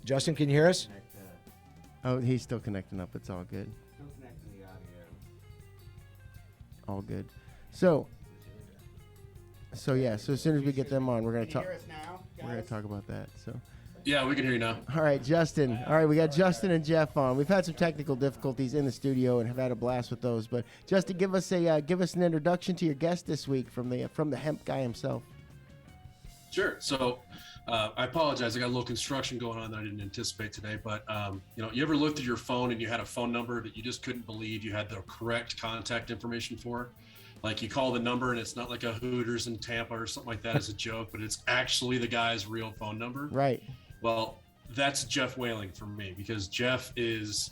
Justin, can you hear us? Oh, he's still connecting up. It's all good. Still connecting the audio. All good. So yeah. So as soon as we get them on, we're gonna talk. Hear us now, guys? We're gonna talk about that. So. Yeah, we can hear you now. All right, Justin. All right, we got Justin and Geoff on. We've had some technical difficulties in the studio and have had a blast with those. But Justin, give us an introduction to your guest this week from the hemp guy himself. Sure. So I apologize. I got a little construction going on that I didn't anticipate today. But you ever looked at your phone and you had a phone number that you just couldn't believe you had the correct contact information for? Like you call the number and it's not like a Hooters in Tampa or something like that as a joke, but it's actually the guy's real phone number. Right. Well, that's Geoff Whaling for me, because Geoff is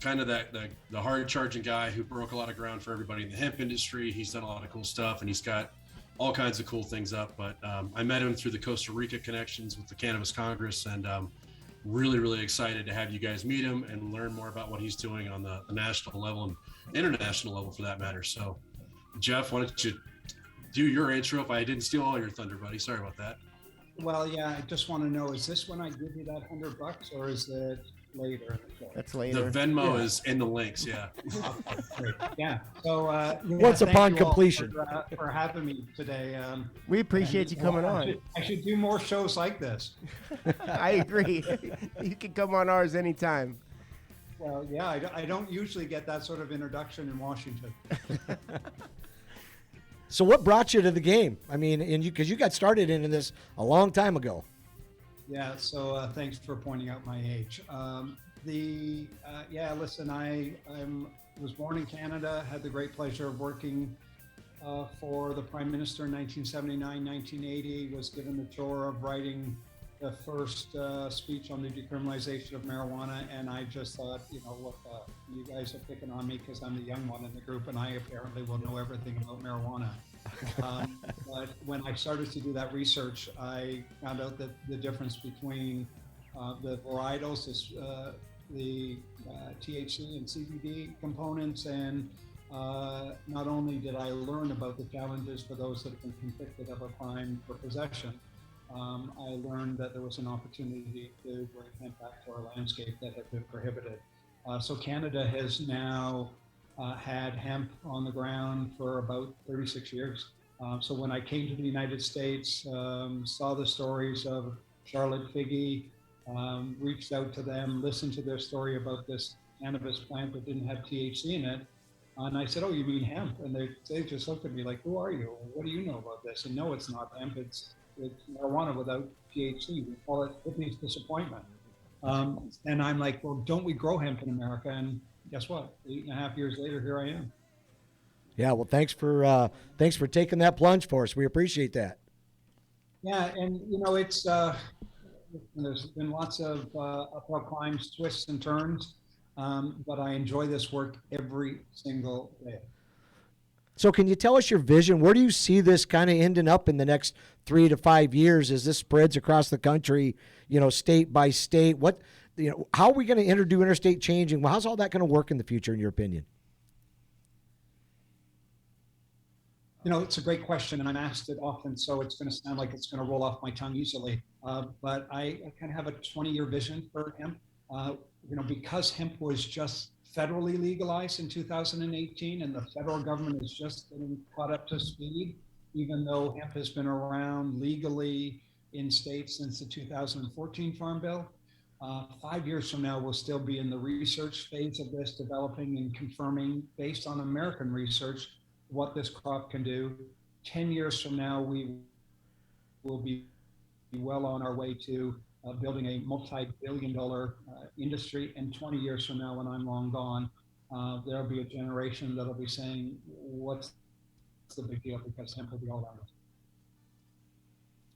kind of the hard charging guy who broke a lot of ground for everybody in the hemp industry. He's done a lot of cool stuff and he's got all kinds of cool things up. But I met him through the Costa Rica connections with the Cannabis Congress, and really, really excited to have you guys meet him and learn more about what he's doing on the national level and international level for that matter. So Geoff, why don't you do your intro? If I didn't steal all your thunder, buddy, sorry about that. Well, yeah, I just want to know, is this when I give you that $100 or is it later in the show? That's later. The Venmo is in the links, yeah. Okay, great. Yeah. So Once thank upon you all completion. for having me today. We appreciate you coming on. I should do more shows like this. I agree. You can come on ours anytime. Well, yeah, I don't usually get that sort of introduction in Washington. So what brought you to the game? I mean, because you got started into this a long time ago. Yeah, so thanks for pointing out my age. Listen, I was born in Canada, had the great pleasure of working for the Prime Minister in 1979, 1980, was given the chore of writing the first speech on the decriminalization of marijuana, and I just thought, look, you guys are picking on me because I'm the young one in the group, and I apparently will know everything about marijuana. But when I started to do that research, I found out that the difference between the varietals, the THC and CBD components, and not only did I learn about the challenges for those that have been convicted of a crime for possession, I learned that there was an opportunity to bring hemp back to our landscape that had been prohibited. So Canada has now had hemp on the ground for about 36 years. So when I came to the United States, saw the stories of Charlotte Figge, reached out to them, listened to their story about this cannabis plant that didn't have THC in it. And I said, "Oh, you mean hemp?" And they just looked at me like, "Who are you? What do you know about this?" And no, it's not hemp. It's marijuana without THC. We call it hippie's disappointment. And I'm like, well, don't we grow hemp in America? And guess what? 8.5 years later, here I am. Yeah, well, thanks for taking that plunge for us. We appreciate that. Yeah, and it's there's been lots of uphill climbs, twists and turns, but I enjoy this work every single day. So can you tell us your vision? Where do you see this kind of ending up in the next 3 to 5 years as this spreads across the country, state by state? How are we going to do interstate changing? Well, how's all that going to work in the future, in your opinion? It's a great question, and I'm asked it often, so it's going to sound like it's going to roll off my tongue easily. But I kind of have a 20-year vision for hemp. Because hemp was just federally legalized in 2018, and the federal government is just getting caught up to speed, even though hemp has been around legally in states since the 2014 Farm Bill. 5 years from now, we'll still be in the research phase of this, developing and confirming, based on American research, what this crop can do. 10 years from now, we will be well on our way to building a multi-billion-dollar industry. And 20 years from now, when I'm long gone, there'll be a generation that'll be saying, what's the big deal? Because hemp will be all around us.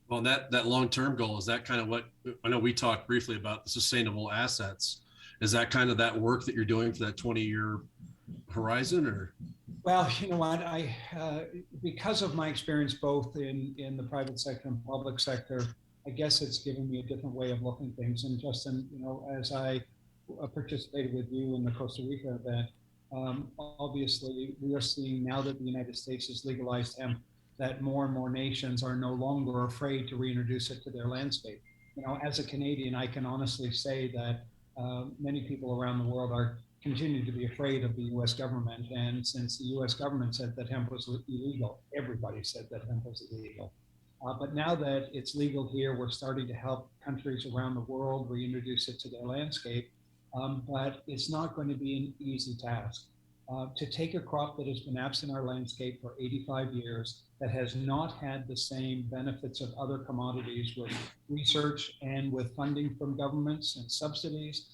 Well, that long-term goal, is that kind of what, I know we talked briefly about the sustainable assets. Is that kind of that work that you're doing for that 20-year horizon, or? Well, you know what, because of my experience both in the private sector and public sector, I guess it's given me a different way of looking at things. And Justin, as I participated with you in the Costa Rica event, obviously we are seeing now that the United States has legalized hemp, that more and more nations are no longer afraid to reintroduce it to their landscape. as a Canadian, I can honestly say that many people around the world are continue to be afraid of the U.S. government. And since the U.S. government said that hemp was illegal, everybody said that hemp was illegal. But now that it's legal here, we're starting to help countries around the world reintroduce it to their landscape. But it's not going to be an easy task. To take a crop that has been absent in our landscape for 85 years, that has not had the same benefits of other commodities with research and with funding from governments and subsidies,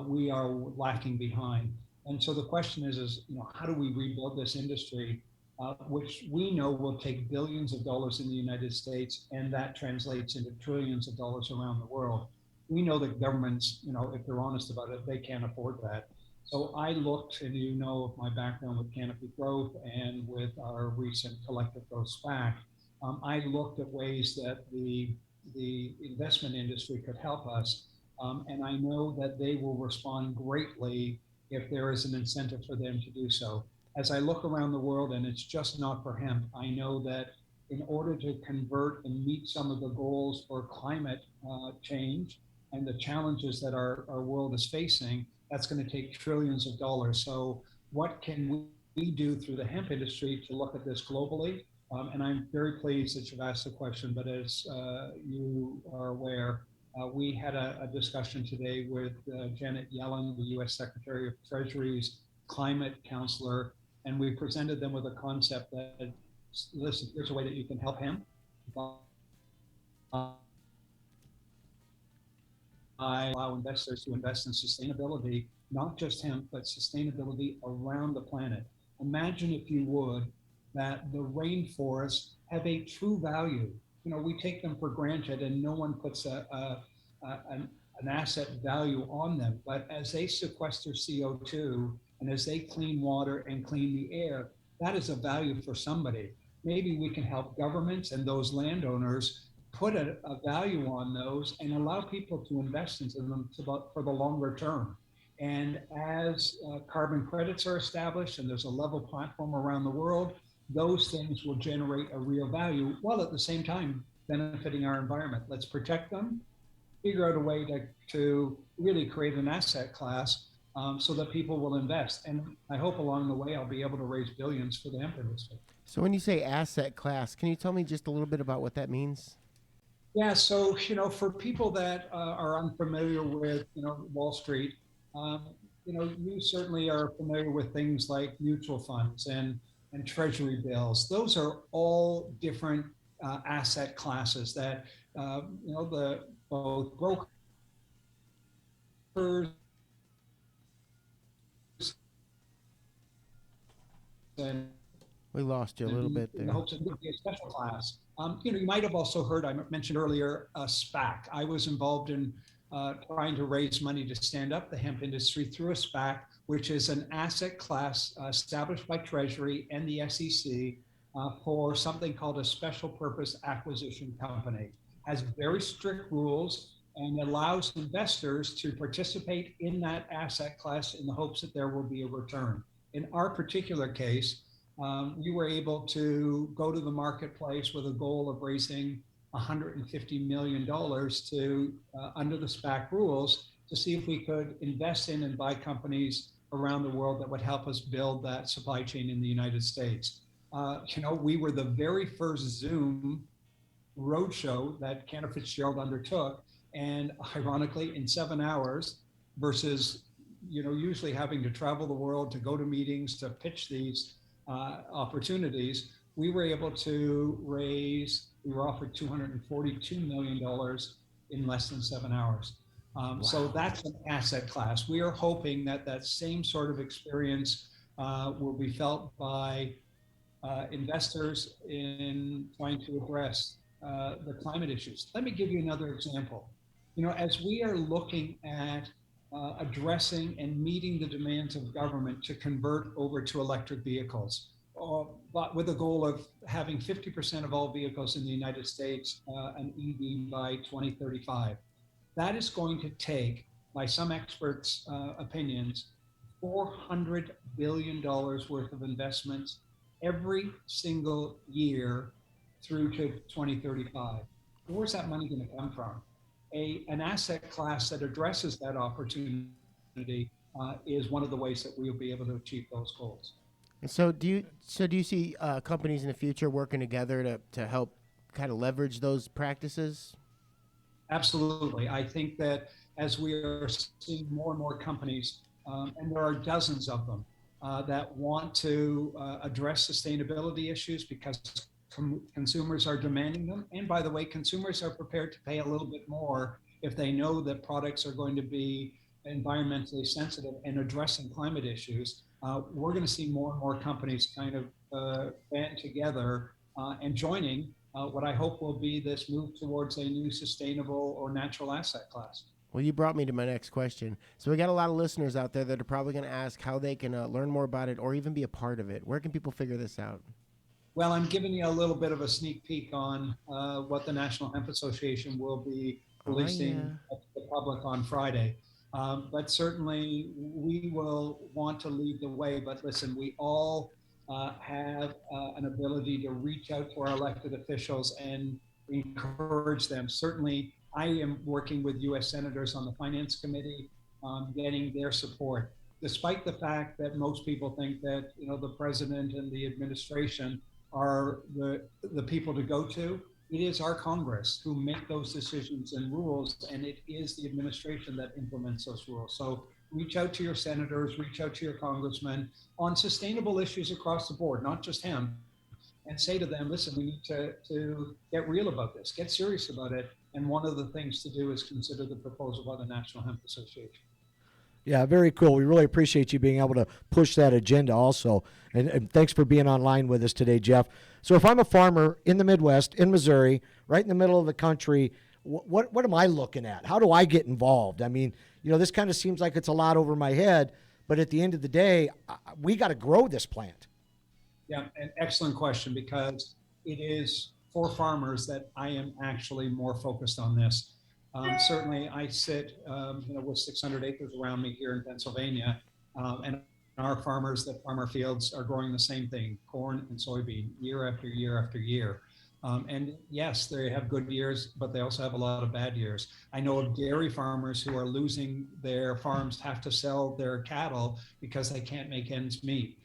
we are lacking behind. And so the question is, how do we rebuild this industry, which we know will take billions of dollars in the United States, and that translates into trillions of dollars around the world. We know that governments, if they're honest about it, they can't afford that. So I looked, and of my background with Canopy Growth and with our recent collective growth SPAC, I looked at ways that the investment industry could help us. And I know that they will respond greatly if there is an incentive for them to do so. As I look around the world, and it's just not for hemp, I know that in order to convert and meet some of the goals for climate change and the challenges that our world is facing, that's going to take trillions of dollars. So what can we do through the hemp industry to look at this globally? And I'm very pleased that you've asked the question, but as you are aware, we had a discussion today with Janet Yellen, the U.S. Secretary of Treasury's climate counselor, and we presented them with a concept that, listen, here's a way that you can help hemp. I allow investors to invest in sustainability, not just hemp, but sustainability around the planet. Imagine, if you would, that the rainforests have a true value. We take them for granted, and no one puts an asset value on them. But as they sequester CO2 and as they clean water and clean the air, that is a value for somebody. Maybe we can help governments and those landowners put a value on those and allow people to invest into them for the longer term. And as carbon credits are established and there's a level platform around the world, those things will generate a real value while at the same time benefiting our environment. Let's protect them, figure out a way to really create an asset class so that people will invest. And I hope along the way I'll be able to raise billions for the hemp industry. So when you say asset class, can you tell me just a little bit about what that means? Yeah, so for people that are unfamiliar with Wall Street, you certainly are familiar with things like mutual funds and treasury bills. Those are all different asset classes that the both brokers and We lost you a little bit in the there. hopes it would be a special class. You might have also heard, I mentioned earlier, a SPAC. I was involved in trying to raise money to stand up the hemp industry through a SPAC, which is an asset class established by Treasury and the SEC for something called a special purpose acquisition company. Has very strict rules and allows investors to participate in that asset class in the hopes that there will be a return. In our particular case, we were able to go to the marketplace with a goal of raising $150 million to under the SPAC rules to see if we could invest in and buy companies around the world that would help us build that supply chain in the United States. We were the very first Zoom roadshow that Cantor Fitzgerald undertook, and ironically, in 7 hours versus usually having to travel the world to go to meetings to pitch these opportunities, we were able to we were offered $242 million in less than 7 hours. Wow. So that's an asset class. We are hoping that same sort of experience will be felt by investors in trying to address the climate issues. Let me give you another example. As we are looking at addressing and meeting the demands of government to convert over to electric vehicles, but with a goal of having 50% of all vehicles in the United States an EV by 2035. That is going to take, by some experts' opinions, $400 billion worth of investments every single year through to 2035. Where's that money going to come from? an asset class that addresses that opportunity is one of the ways that we'll be able to achieve those goals. And so do you see companies in the future working together to help kind of leverage those practices? Absolutely. I think that as we are seeing more and more companies, and there are dozens of them, that want to address sustainability issues because consumers are demanding them. And by the way, consumers are prepared to pay a little bit more if they know that products are going to be environmentally sensitive and addressing climate issues. We're going to see more and more companies kind of band together and joining what I hope will be this move towards a new sustainable or natural asset class. Well, you brought me to my next question. So we got a lot of listeners out there that are probably going to ask how they can learn more about it or even be a part of it. Where can people figure this out? Well, I'm giving you a little bit of a sneak peek on what the National Hemp Association will be releasing to the public on Friday. But certainly we will want to lead the way. But listen, we all have an ability to reach out to our elected officials and encourage them. Certainly, I am working with U.S. senators on the Finance Committee, getting their support. Despite the fact that most people think that the president and the administration are the people to go to, it is our Congress who make those decisions and rules, and it is the administration that implements those rules. So reach out to your senators, reach out to your congressmen on sustainable issues across the board, not just hemp, and say to them, listen, we need to get real about this, get serious about it. And one of the things to do is consider the proposal by the National Hemp Association. Yeah, very cool. We really appreciate you being able to push that agenda also. And thanks for being online with us today, Geoff. So if I'm a farmer in the Midwest, in Missouri, right in the middle of the country, what am I looking at? How do I get involved? I mean, this kind of seems like it's a lot over my head, but at the end of the day, we got to grow this plant. Yeah, an excellent question, because it is for farmers that I am actually more focused on this. Certainly, I sit with 600 acres around me here in Pennsylvania, and our farmers that farm our fields are growing the same thing, corn and soybean, year after year after year. And yes, they have good years, but they also have a lot of bad years. I know of dairy farmers who are losing their farms, have to sell their cattle because they can't make ends meet.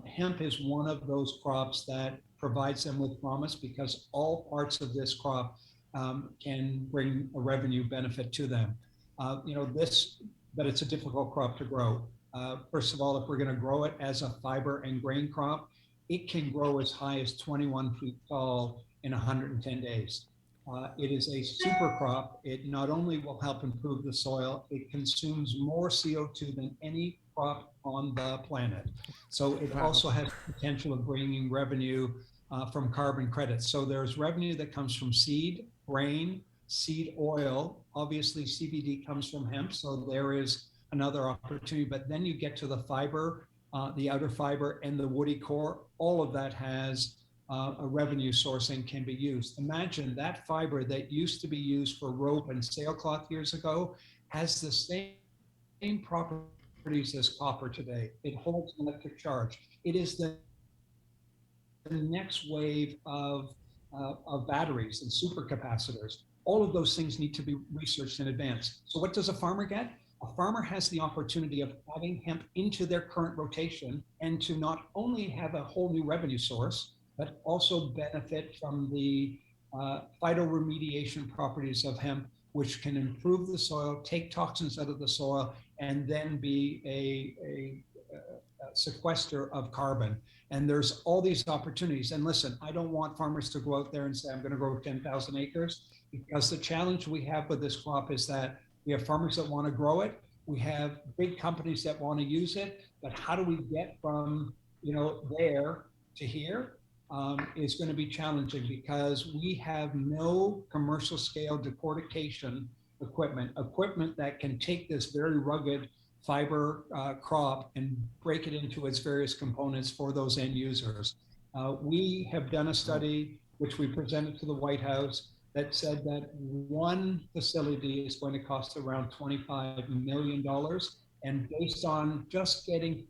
Hemp is one of those crops that provides them with promise, because all parts of this crop can bring a revenue benefit to them. But it's a difficult crop to grow. First of all, if we're going to grow it as a fiber and grain crop, it can grow as high as 21 feet tall in 110 days. It is a super crop. It not only will help improve the soil, it consumes more CO2 than any crop on the planet. So it also has potential of bringing revenue from carbon credits. So there's revenue that comes from seed, grain, seed oil. Obviously, CBD comes from hemp, so there is another opportunity. But then you get to the fiber, the outer fiber, and the woody core. All of that has a revenue source and can be used. Imagine that fiber that used to be used for rope and sailcloth years ago has the same properties as copper today. It holds an electric charge. It is the next wave of batteries and supercapacitors. All of those things need to be researched in advance. So what does a farmer get? A farmer has the opportunity of adding hemp into their current rotation, and to not only have a whole new revenue source, but also benefit from the phytoremediation properties of hemp, which can improve the soil, take toxins out of the soil, and then be a sequester of carbon. And there's all these opportunities. And listen, I don't want farmers to go out there and say, I'm going to grow 10,000 acres, because the challenge we have with this crop is that we have farmers that want to grow it. We have big companies that want to use it. But how do we get from there to here is going to be challenging, because we have no commercial scale decortication equipment that can take this very rugged fiber crop and break it into its various components for those end users. We have done a study which we presented to the White House that said that one facility is going to cost around $25 million. And based on just getting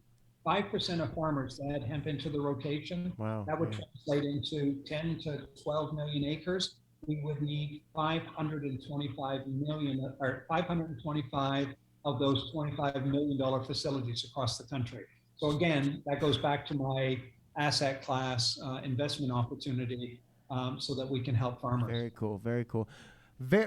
5% of farmers to add hemp into the rotation, that would translate into 10 to 12 million acres. we would need 525 million, or 525 of those $25 million facilities across the country. So again, that goes back to my asset class investment opportunity, so that we can help farmers. Very cool. Very cool.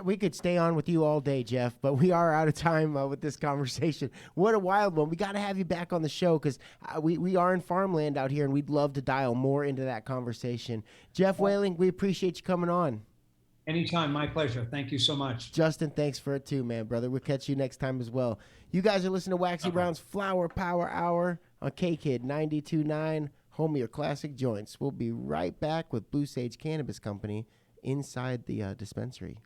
We could stay on with you all day, Geoff, but we are out of time with this conversation. What a wild one. We got to have you back on the show because we are in farmland out here, and we'd love to dial more into that conversation. Geoff Whaling, we appreciate you coming on. Anytime, my pleasure. Thank you so much. Justin, thanks for it too, man, brother. We'll catch you next time as well. You guys are listening to Waxy Brown's Flower Power Hour on KKID 92.9, home of your classic joints. We'll be right back with Blue Sage Cannabis Company inside the dispensary.